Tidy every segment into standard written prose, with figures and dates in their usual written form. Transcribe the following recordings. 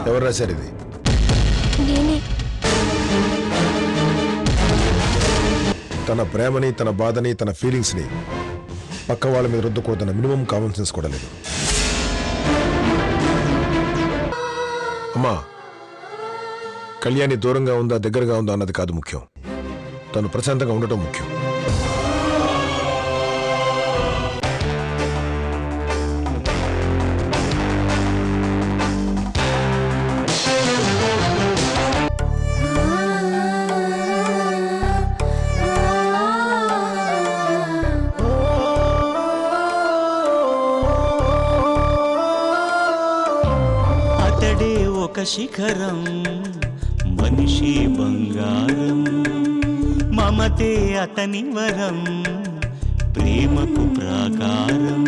ఎవరు రాశారు ఇది? నేనే. తన ప్రేమని, తన బాధని, తన ఫీలింగ్స్ని పక్క వాళ్ళ మీద రుద్దుకోదన్న మినిమం కామన్ సెన్స్ కూడా లేదు. అమ్మా, కళ్యాణి దూరంగా ఉందా దగ్గరగా ఉందా అన్నది కాదు ముఖ్యం, తను ప్రశాంతంగా ఉండటం ముఖ్యం. ఒక శిఖరం మనిషి బంగారం మమతే అతని వరం ప్రేమకు ప్రాకారం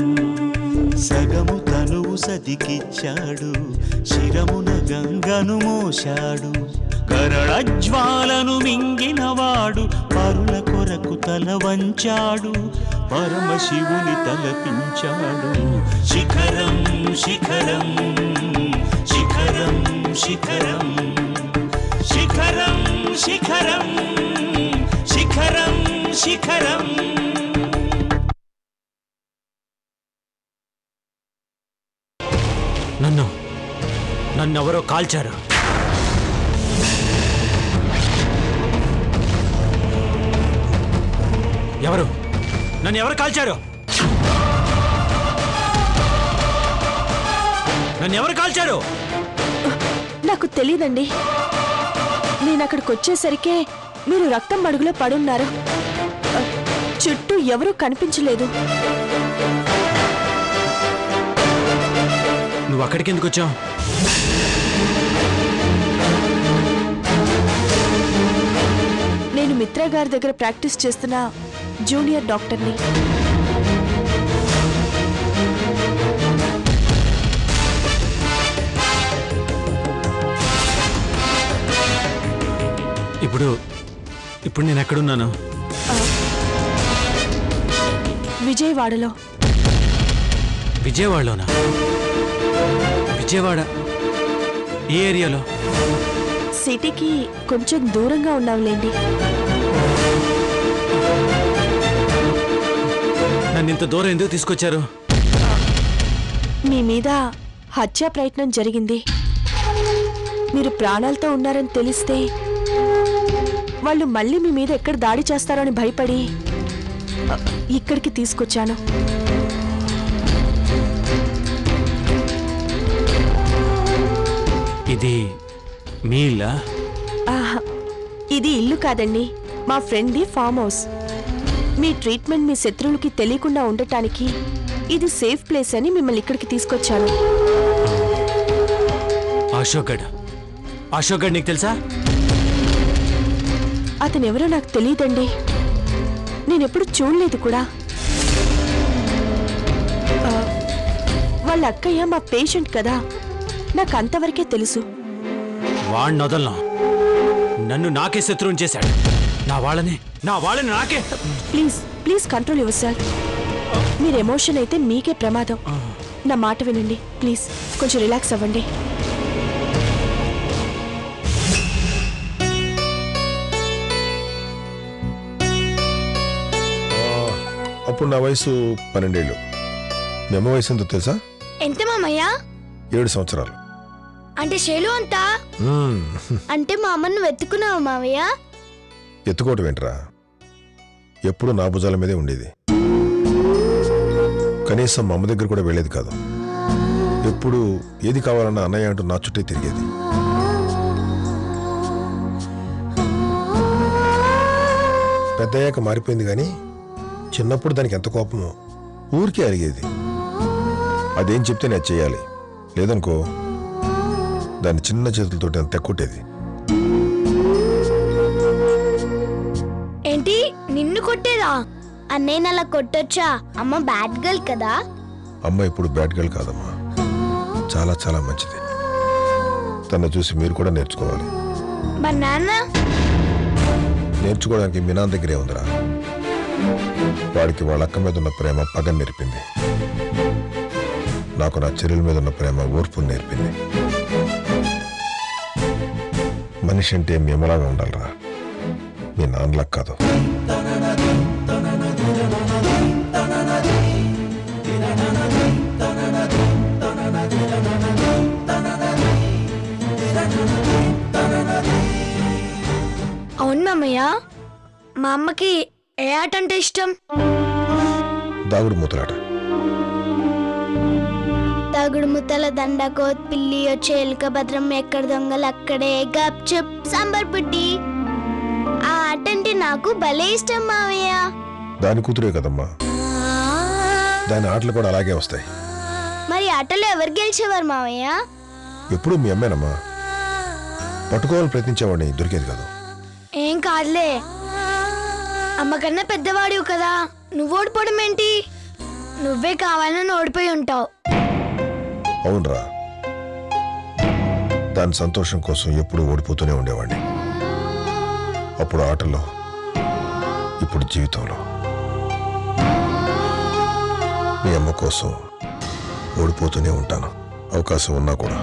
సగము తనువు సదికిచ్చాడు శిరమున గంగను మోశాడు కరళజ్వాలను మింగినవాడు పరుల కొరకు తల వంచాడు పరమశివుని తలపించాడు శిఖరం శిఖరం శిఖరం శిఖరం శిఖరం శిఖరం శిఖరం శిఖరం. నన్నెవరో కాల్చారు. ఎవరు? నన్ను ఎవరు కాల్చారు? నన్ను ఎవరు కాల్చారు? నాకు తెలీదండి. నేను అక్కడికి వచ్చేసరికే మీరు రక్తం మడుగులో పడున్నారు. చుట్టూ ఎవరూ కనిపించలేదు. నువ్వు అక్కడికి ఎందుకు వచ్చావు? నేను మిత్రా గారి దగ్గర ప్రాక్టీస్ చేస్తున్న జూనియర్ డాక్టర్ని. ఇప్పుడు నేను ఎక్కడున్నాను? విజయవాడలో. విజయవాడలోనా? విజయవాడ ఏ ఏరియాలో? సిటీకి కొంచెం దూరంగా ఉన్నాంలేండి. నన్ను ఇంత దూరం ఎందుకు తీసుకొచ్చారు? మీ మీద హత్యా ప్రయత్నం జరిగింది. మీరు ప్రాణాలతో ఉన్నారని తెలిస్తే వాళ్ళు మళ్ళీ మీ మీద ఎక్కడ దాడి చేస్తారో అని భయపడి ఇక్కడికి తీసుకొచ్చాను. ఇది మీ ఇల్లా? ఇది ఇల్లు కాదండి, మా ఫ్రెండ్ది ఫామ్ హౌస్. మీ ట్రీట్మెంట్ మీ శత్రువులకి తెలియకుండా ఉండటానికి ఇది సేఫ్ ప్లేస్ అని మిమ్మల్ని ఇక్కడికి తీసుకొచ్చాను. అశోక్ గడ్ నీకు తెలుసా? అతను ఎవరో నాకు తెలియదండి. నేనెప్పుడు చూడలేదు కూడా. వాళ్ళ అక్కయ్య మా పేషెంట్ కదా, నాకు అంతవరకే తెలుసు. వాణ్ణి వదలను. నన్ను నాకే శత్రువుని చేశాడు. నా వాళ్ళని నాకే. Please please control your self. మీరు ఎమోషన్ అయితే మీకే ప్రమాదం. నా మాట వినండి ప్లీజ్. కొంచెం రిలాక్స్ అవ్వండి. అప్పుడు నా వయసు 12 ఏళ్ళు. మీ అమ్మ వయసు ఎంతో తెలుసా? ఎంత మామయ్య? 7 సంవత్సరాలు. అంటే శైలు అంతా? అంటే మా అమ్మను వెతుకున్నావు మామయ్య? ఎత్తుకోవటం ఏంట్రా, ఎప్పుడు నా భుజాల మీదే ఉండేది. కనీసం మా అమ్మ దగ్గర కూడా వెళ్ళేది కాదు. ఎప్పుడు ఏది కావాలన్నా అన్నయ్య అంటూ నా చుట్టే తిరిగేది. పెద్దయ్యాక మారిపోయింది కానీ చిన్నప్పుడు దానికి ఎంత కోపమో ఊరికే అరిగేది. అదేం చెప్తే నేను చేయాలి, లేదనుకో దాన్ని చిన్న చేతులతో తెక్కొట్టేది. ఏంటి నిన్ను కొట్టేదా? అన్నయ్య అలా కొట్టొచ్చా? అమ్మ బ్యాడ్ గర్ల్ కదా? అమ్మ ఇప్పుడు బ్యాడ్ గర్ల్ కాదమ్మా, చాలా చాలా మంచిది. తను చూసి మీరు కూడా నేర్చుకోవాలి. మరి నాన్న? నేర్చుకోవడానికి మీ నాన్న దగ్గరే ఉందిరా. వాడికి వాళ్ళ అక్క మీద ఉన్న ప్రేమ పగ నేర్పింది. నాకు నా చెల్లెల మీద ఉన్న ప్రేమ ఓర్పు నేర్పింది. మనిషి అంటే మీ అమ్మలాగా ఉండాలిరా, మీ నాన్నలా కాదు. అవును మామయ్య, మా అమ్మకి ఏ ఆట అంటే ఇష్టం? దాగుడు మూతలాట. దాగుడు ముత్తల దండ కోత్ పిల్లి వచ్చే ఎలుక భద్రం ఎక్కడ దొంగలు అక్కడే గప్ చుప్ సాంబార్ పుట్టి. ఆ ఆట అంటే నాకు భలే ఇష్టం మామయ్య. దాని కూతురే కదమ్మా, దాని ఆటలు కూడా అలాగే వస్తాయి. మరి ఆటలో ఎవరు గెలిచేవారు మామయ్య? ఎప్పుడూ మీ అమ్మేనమ్మా. పట్టుకోవాలని ప్రయత్నించేవాడిని, దొరికేది కాదు. ఏం కాదులే, అమ్మకన్నా పెద్దవాడివి కదా, నువ్వు ఓడిపోవడం ఏంటి? నువ్వే కావాలని ఓడిపోయి ఉంటావు. అవునరా, దాని సంతోషం కోసం ఎప్పుడూ ఓడిపోతూనే ఉండేవాడిని. అప్పుడు ఆటల్లో, ఇప్పుడు జీవితంలో. మీ అమ్మ కోసం ఓడిపోతూనే ఉంటాను, అవకాశం ఉన్నా కూడా.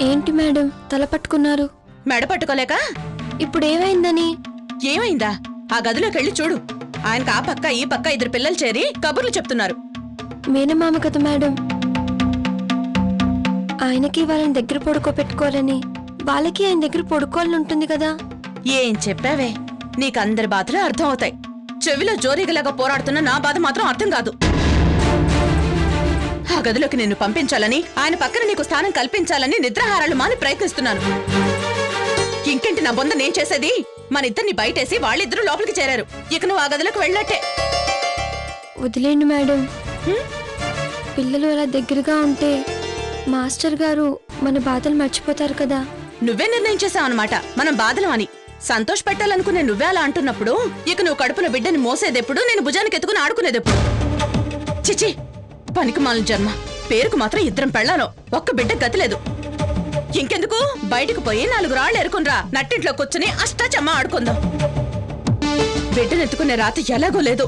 ఏంటి మేడం తల పట్టుకున్నారు? మెడ పట్టుకోలేక? ఇప్పుడు ఏమైందని? ఏమైందా? ఆ గదిలోకి వెళ్ళి చూడు. ఆయనకు ఆ పక్క ఈ పక్క 2 పిల్లలు చేరి కబుర్లు చెప్తున్నారు. మేనమామ కదా మేడం, ఆయనకి వాళ్ళని దగ్గర పడుకోబెట్టుకోవాలని, వాళ్ళకి ఆయన దగ్గర పడుకోవాలని ఉంటుంది కదా. ఏం చెప్పావే? నీకు అందరి బాధలు అర్థం అవుతాయి. చెవిలో జోరీగలాగా పోరాడుతున్న నా బాధ మాత్రం అర్థం కాదు. ఆ గదిలోకి నిన్ను పంపించాలని, ఆయన పక్కన నీకు స్థానం కల్పించాలని నిద్రాహారాలు మాని ప్రయత్నిస్తున్నాను. ఇంకేంటి నా బొంద నేను చేసేది? మన ఇద్దరిని బయటేసి వాళ్ళిద్దరూ లోపలికి చేరారు. ఇక నువ్వు ఆ గదిలోకి వెళ్ళట్టే. వదిలేండి మేడం, పిల్లలు అలా దగ్గరగా ఉంటే మాస్టర్ గారు మన బాధలు మర్చిపోతారు కదా. నువ్వే నిర్ణయించేశావు అనమాట మనం బాధలం అని. సంతోష పెట్టాలనుకునే నువ్వే అలా అంటున్నప్పుడు ఇక నువ్వు కడుపున బిడ్డని మోసేదెప్పుడు, నేను భుజానికి ఎత్తుకుని ఆడుకునేదెప్పుడు? చిచి, పనికిమాలిన జన్మ. పేరుకు మాత్రం 2 పెళ్ళాను, ఒక్క బిడ్డ గతిలేదు. ఇంకెందుకు, బయటకు పోయి 4 రాళ్ళు ఎరుకునరా, నట్టింట్లో కూర్చుని అష్టాచమ్మ ఆడుకుందాం. బిడ్డనెత్తుకునే రాత ఎలాగో లేదు.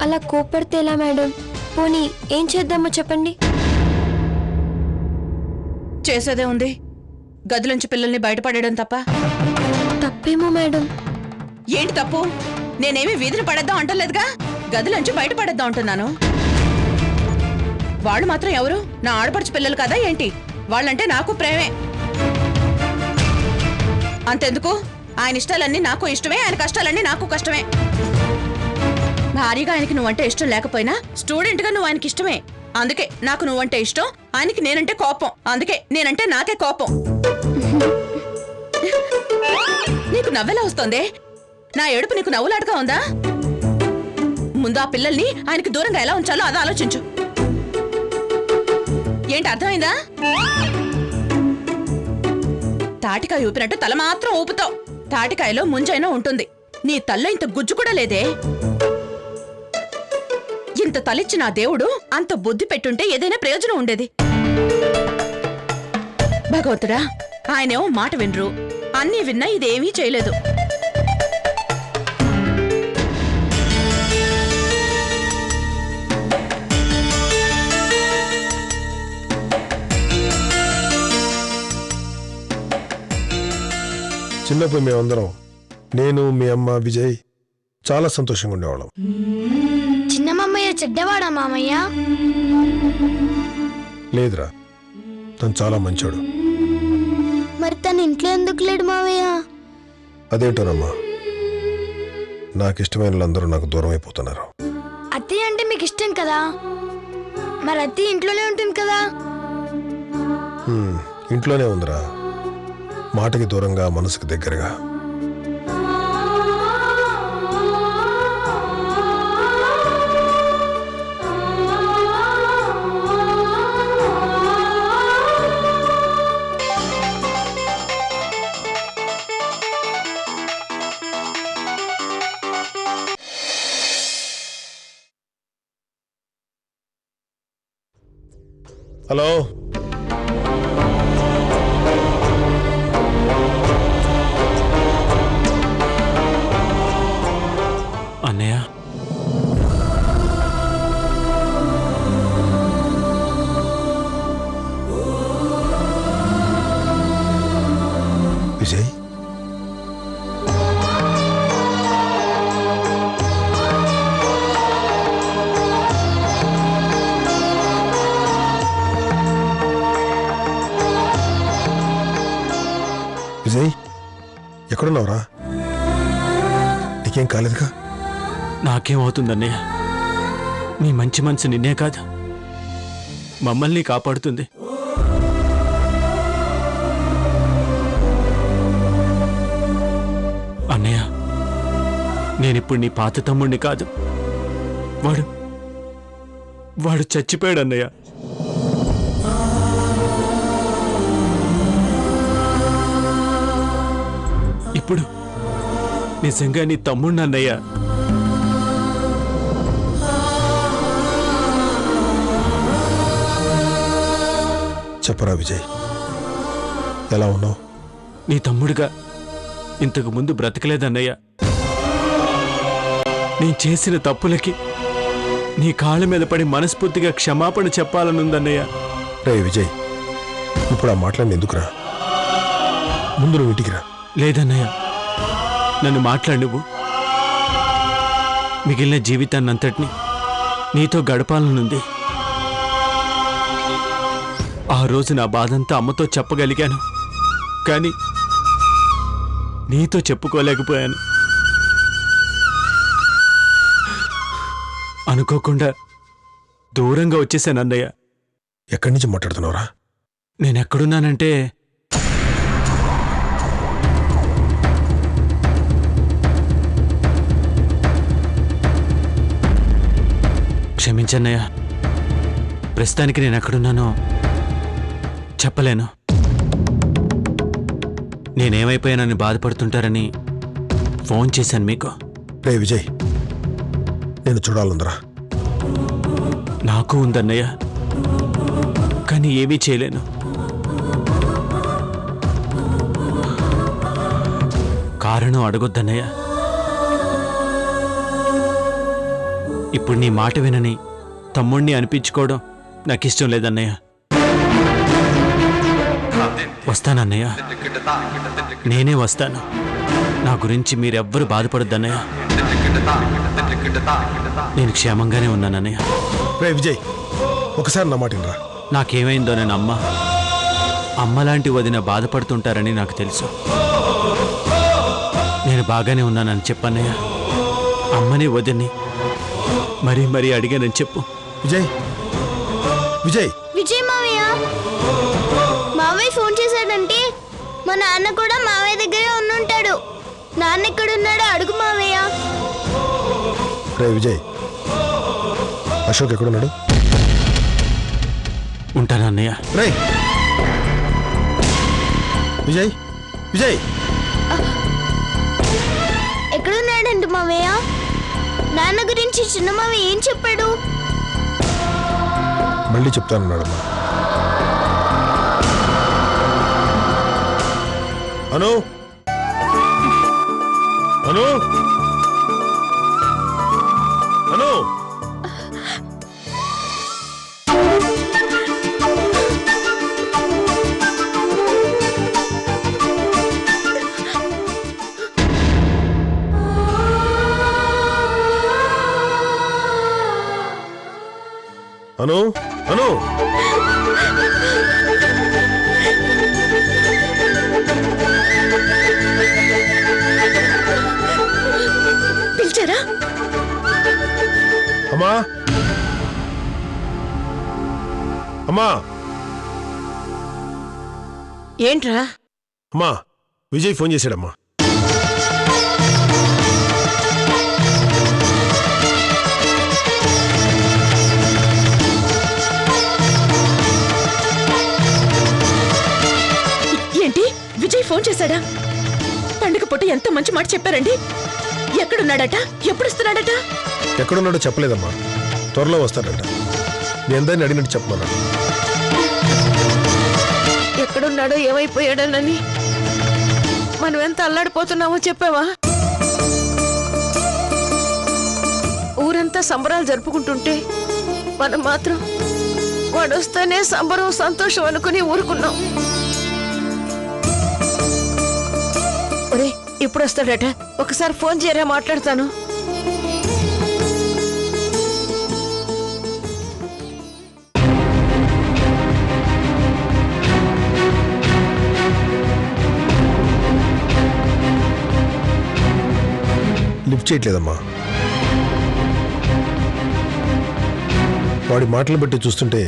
అలా కోపడితే ఎలా మేడం? పోనీ ఏం చేద్దామో చెప్పండి. చేసేదే ఉంది, గదిలోంచి పిల్లల్ని బయటపడేయడం తప్ప. తప్పేమో మేడం. ఏంటి తప్పు? నేనేమి వీధిని పడేద్దాం అంటలేదుగా, గదిలోంచి బయటపడేద్దాం అంటున్నాను. వాళ్ళు మాత్రం ఎవరు? నా ఆడపడుచు పిల్లలు కదా ఏంటి? వాళ్ళంటే నాకు ప్రేమే. అంతెందుకు, ఆయన ఇష్టాలన్నీ నాకు ఇష్టమే, ఆయన కష్టాలన్నీ నాకు కష్టమే. భారీగా ఆయనకి నువ్వంటే ఇష్టం లేకపోయినా స్టూడెంట్ గా నువ్వు ఆయనకి ఇష్టమే. అందుకే నాకు నువ్వంటే ఇష్టం, ఆయనకి నేనంటే కోపం. అందుకే నేనంటే నాకే కోపం. నీకు నవ్వెలా వస్తోందే? నా ఏడుపు నీకు నవ్వులాటగా ఉందా? ముందు ఆ పిల్లల్ని ఆయనకి దూరంగా ఎలా ఉంచాలో అది ఆలోచించు. ఏంటి అర్థమైందా? తాటికాయ ఊపినట్టు తల మాత్రం ఊపుతావు. తాటికాయలో ముంజైనా ఉంటుంది, నీ తల్లో ఇంత గుజ్జు కూడా లేదే. ఇంత తలిచ్చిన ఆ దేవుడు అంత బుద్ధి పెట్టుంటే ఏదైనా ప్రయోజనం ఉండేది. భగవంతుడా, ఆయనేమో మాట వినరు, అన్నీ విన్నా ఇదేమీ చేయలేదు. చిన్నప్పుడు మేమందరం, నేను, మీ అమ్మ, విజయ్ చాలా సంతోషంగా ఉండేవాళ్ళం. చిన్న మామయ్య చెడ్డవాడా మామయ్య? లేదురా, తను చాలా మంచోడు. మరి తను ఇంట్లో ఎందుకు లేడు మామయ్య? అదేంటోనమ్మా, నాకు ఇష్టమైన వాళ్ళందరూ నాకు దూరం అయిపోతున్నారు. అత్తయ్య అంటే మీకు ఇష్టం కదా, మరి అత్తయ్య ఇంట్లోనే ఉంటుంది కదా. ఇంట్లోనే ఉందిరా, మాటకి దూరంగా మనసుకి దగ్గరగా. హలో అన్నయ్య విజయ్ విజయ్ ఎక్కడున్నావురా? నీకేం కాలేదుగా? నాకేమవుతుందన్నయ్య? నీ మంచి మనసు నిన్నే కాదు మమ్మల్ని కాపాడుతుంది. అన్నయ్య నేనిప్పుడు నీ పాత తమ్ముడిని కాదు. వాడు చచ్చిపోయాడు అన్నయ్య. ఇప్పుడు నిజంగా నీ తమ్ముడిని అన్నయ్య. చెప్పరా విజయ్, ఎలా ఉన్నావు? నీ తమ్ముడుగా ఇంతకు ముందు బ్రతకలేదన్నయ్య. నేను చేసిన తప్పులకి నీ కాళ్ళ మీద పడి మనస్ఫూర్తిగా క్షమాపణ చెప్పాలనుందన్నయ్య. రే విజయ్, ఇప్పుడు ఆ మాట్లాడి ఎందుకురా? ముందు నువ్వు ఇంటికి రా. లేదన్నయ్య, నన్ను మాట్లాడు నువ్వు. మిగిలిన జీవితాన్ని అంతటిని నీతో గడపాలనుంది. ఆ రోజు నా బాధంతా అమ్మతో చెప్పగలిగాను, కానీ నీతో చెప్పుకోలేకపోయాను. అనుకోకుండా దూరంగా వచ్చేసాను అన్నయ్య. ఎక్కడి నుంచి మాట్లాడుతున్నావురా? నేనెక్కడున్నానంటే క్షమించన్నయ్య, ప్రస్తుతానికి నేను ఎక్కడున్నానో చెప్పలేను. నేనేమైపోయానని బాధపడుతుంటారని ఫోన్ చేశాను మీకు. రే విజయ్, నేను చూడాలందరా. నాకు ఉందన్నయ్య, కానీ ఏమీ చేయలేను. కారణం అడగొద్దన్నయ్య. ఇప్పుడు నీ మాట వినని తమ్ముణ్ణి అనిపించుకోవడం నాకిష్టం లేదన్నయ్య. వస్తానన్నయ్య, నేనే వస్తాను. నా గురించి మీరెవ్వరూ బాధపడొద్దన్నయ్య. నేను క్షేమంగానే ఉన్నానన్నయ్య. రే విజయ్, ఒకసారి నా మాట వినరా. నాకేమైందోనని అమ్మలాంటి వదిన బాధపడుతుంటారని నాకు తెలుసు. నేను బాగానే ఉన్నానని చెప్పన్నయ్య. అమ్మని వదిని మరీ అడిగానని చెప్పు. విజయ్ విజయ్ విజయ్ మావయ్య, మావయ్య ఫోన్ చేశాడంటే మా నాన్న కూడా మావయ్య దగ్గరే ఉండుంటాడు. నాన్న ఎక్కడున్నాడో అడుగు మావయ్య. రే విజయ్, అశోక్ ఎక్కడున్నాడు? ఉంటానన్నయ్య. రే విజయ్ విజయ్ ఎక్కడున్నాడంట మావయ్య? నాన్న గురించి చిన్న మావయ్య ఏం చెప్పాడు? మళ్ళీ చెప్తానన్నాడమ్మా. అను అను అను అను అను పిలిచారా? అమ్మా అమ్మా ఏంట్రా? అమ్మా, విజయ్ ఫోన్ చేశాడమ్మా. ఏంటి, విజయ్ ఫోన్ చేశాడా? పండుగ పుట్ట ఎంత మంచి మాట చెప్పారండి. ఎక్కడున్నాడట? ఎప్పుడు వస్తున్నాడట? ఎక్కడున్నాడో చెప్పలేదమ్మా. త్వరలో వస్తాడంట. మీ అందరిని అడిగినట్టు చెప్పమన్నాడు. ఎక్కడున్నాడో ఏమైపోయాడోనని మనం ఎంత అల్లాడిపోతున్నామో చెప్పావా? ఊరంతా సంబరాలు జరుపుకుంటుంటే మనం మాత్రం వాడొస్తేనే సంబరం సంతోషం అనుకుని ఊరుకున్నాం. ఒరే, ఇప్పుడు వస్తాడట, ఒకసారి ఫోన్ చేయరా, మాట్లాడతాను. లిఫ్ట్ చేయట్లేదమ్మా. వాడి మాటలు బట్టి చూస్తుంటే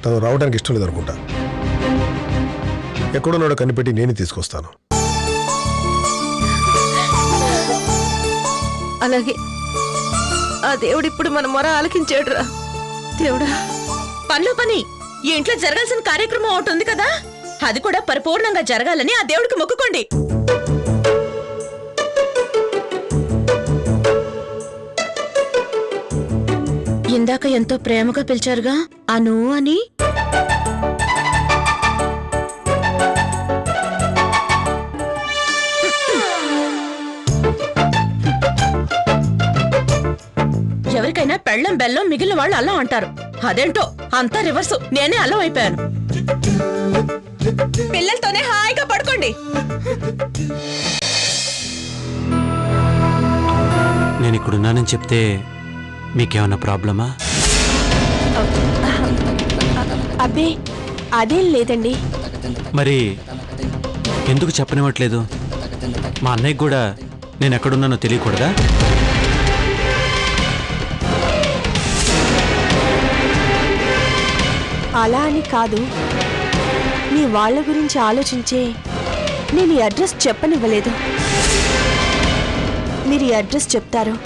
తను రావడానికి ఇష్టం లేదనుకుంటా. ఎక్కడున్నాడో కనిపెట్టి నేనే తీసుకొస్తాను. అలాగే. ఆ దేవుడు ఇప్పుడు మన మొర ఆలకించాడురా. దేవుడా, పనిలో పని ఈ ఇంట్లో జరగాల్సిన కార్యక్రమం ఒకటి ఉంది కదా, అది కూడా పరిపూర్ణంగా జరగాలని ఆ దేవుడికి మొక్కుకోండి. ఇందాక ఎంతో ప్రేమగా పిలిచారుగా అను అని. ఎవరికైనా పెళ్ళం బెల్లం మిగిలిన వాళ్ళు అల్లం అంటారు. అదేంటో అంతా రివర్సు, నేనే అల్లం అయిపోయాను. పిల్లలతోనే హాయిగా పడుకోండి. నేను ఇక్కడున్నానని చెప్తే మీకేమన్నా ప్రాబ్లమా? అబ్బే అదేం లేదండి. మరి ఎందుకు చెప్పనివ్వట్లేదు? మా అన్నయ్యకి కూడా నేను ఎక్కడున్నానో తెలియకూడదా? అలా అని కాదు, మీ వాళ్ళ గురించి ఆలోచించే నేను ఈ అడ్రస్ చెప్పనివ్వలేదు. మీరు ఈ అడ్రస్ చెప్తారు,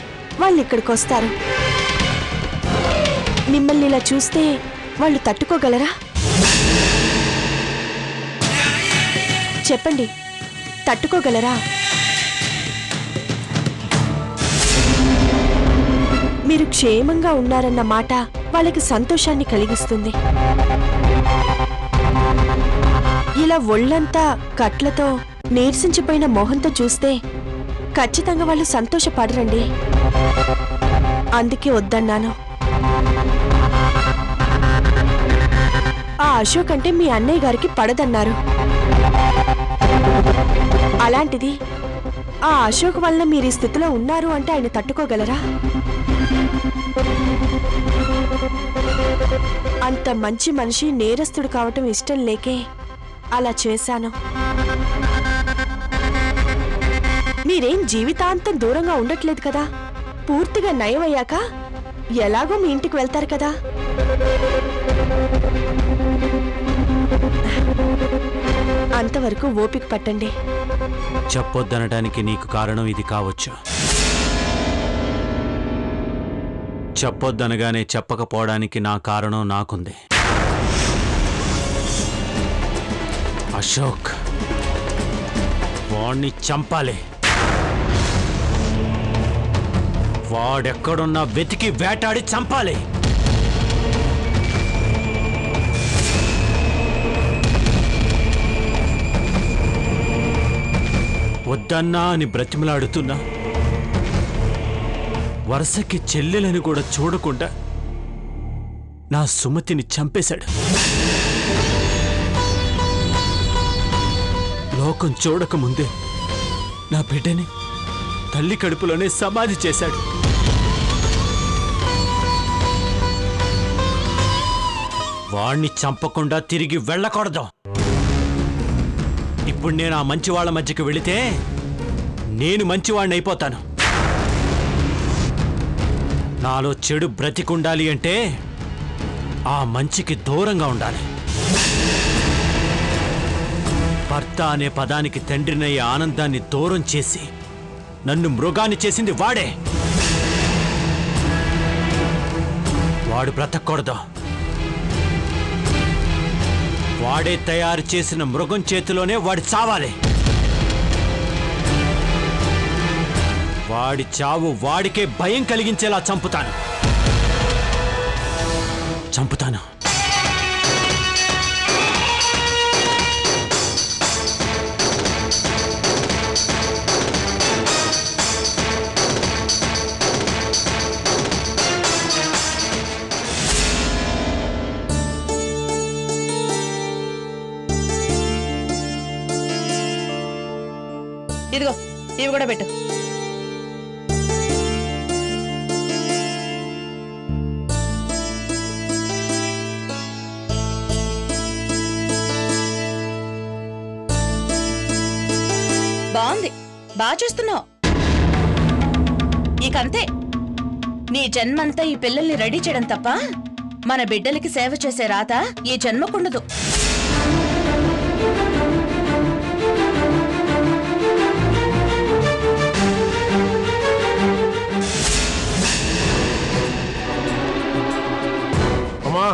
వాళ్ళు ఇక్కడికి వస్తారు. మిమ్మల్ని ఇలా చూస్తే వాళ్ళు తట్టుకోగలరా? చెప్పండి, తట్టుకోగలరా? మీరు క్షేమంగా ఉన్నారన్న మాట వాళ్ళకి సంతోషాన్ని కలిగిస్తుంది. ఇలా ఒళ్ళంతా కట్లతో నీరసించిపోయిన మొహంతో చూస్తే ఖచ్చితంగా వాళ్ళు సంతోషపడరండి. అందుకే వద్దన్నాను. ఆ అశోక్ అంటే మీ అన్నయ్య గారికి పడదన్నారు. అలాంటిది ఆ అశోక్ వల్ల మీరు ఈ స్థితిలో ఉన్నారు అంటే ఆయన తట్టుకోగలరా? అంత మంచి మనిషి నేరస్తుడు కావటం ఇష్టం లేకే అలా చేశాను. మీరేం జీవితాంతం దూరంగా ఉండట్లేదు కదా. పూర్తిగా నయమయ్యాక ఎలాగో మీ ఇంటికి వెళ్తారు కదా. అంతవరకు ఓపిక పట్టండి. చెప్పొద్దనడానికి నీకు కారణం ఇది కావచ్చు. చెప్పొద్దనగానే చెప్పకపోవడానికి నా కారణం నాకుంది. అశోక్, వాణ్ణి చంపాలి. వాడెక్కడున్నా వెతికి వేటాడి చంపాలి. వద్దన్నా అని బ్రతిమలాడుతున్నా వరుసకి చెల్లెలని కూడా చూడకుండా నా సుమతిని చంపేశాడు. లోకం చూడకముందే నా బిడ్డని తల్లి కడుపులోనే సమాధి చేశాడు. వాణ్ణి చంపకుండా తిరిగి వెళ్ళకూడదు. ఇప్పుడు నేను ఆ మంచివాళ్ల మధ్యకి వెళితే నేను మంచివాడిని అయిపోతాను. నాలో చెడు బ్రతికుండాలి అంటే ఆ మంచికి దూరంగా ఉండాలి. భర్త అనే పదానికి తండ్రినయ్యే ఆనందాన్ని దూరం చేసి నన్ను మృగాన్ని చేసింది వాడే. వాడు బ్రతకూడదు. వాడే తయారు చేసిన మృగం చేతిలోనే వాడి చావాలి. వాడి చావు వాడికే భయం కలిగించేలా చంపుతాను. ఇవి కూడా పెట్టు. బాగుంది, బాగా చేస్తున్నావు. ఇకంతే, నీ జన్మంతా ఈ పిల్లల్ని రెడీ చేయడం తప్ప మన బిడ్డలకి సేవ చేసే రాత ఈ జన్మకుండదు. అమ్మా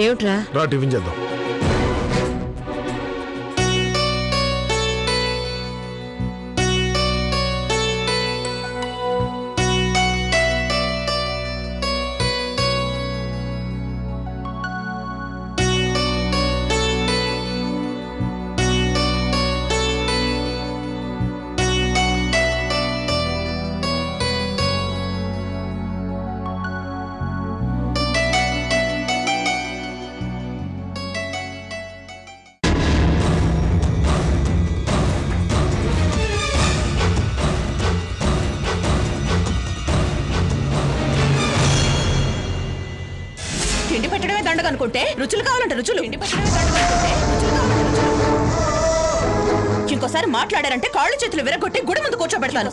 ఏమిట్రా? రా టిఫిన్ చేద్దాం. తిండి పెట్టడమే దండగ అనుకుంటే రుచులు కావాలంటే రుచులు. తిండి పెట్టడమే దండగ అనుకుంటే రుచులు కావాలంటే రుచులు. ఇంకోసారి మాట్లాడారంటే కాళ్ళు చేతులు విరగొట్టి గుడి ముందు కూర్చోబెడతాను.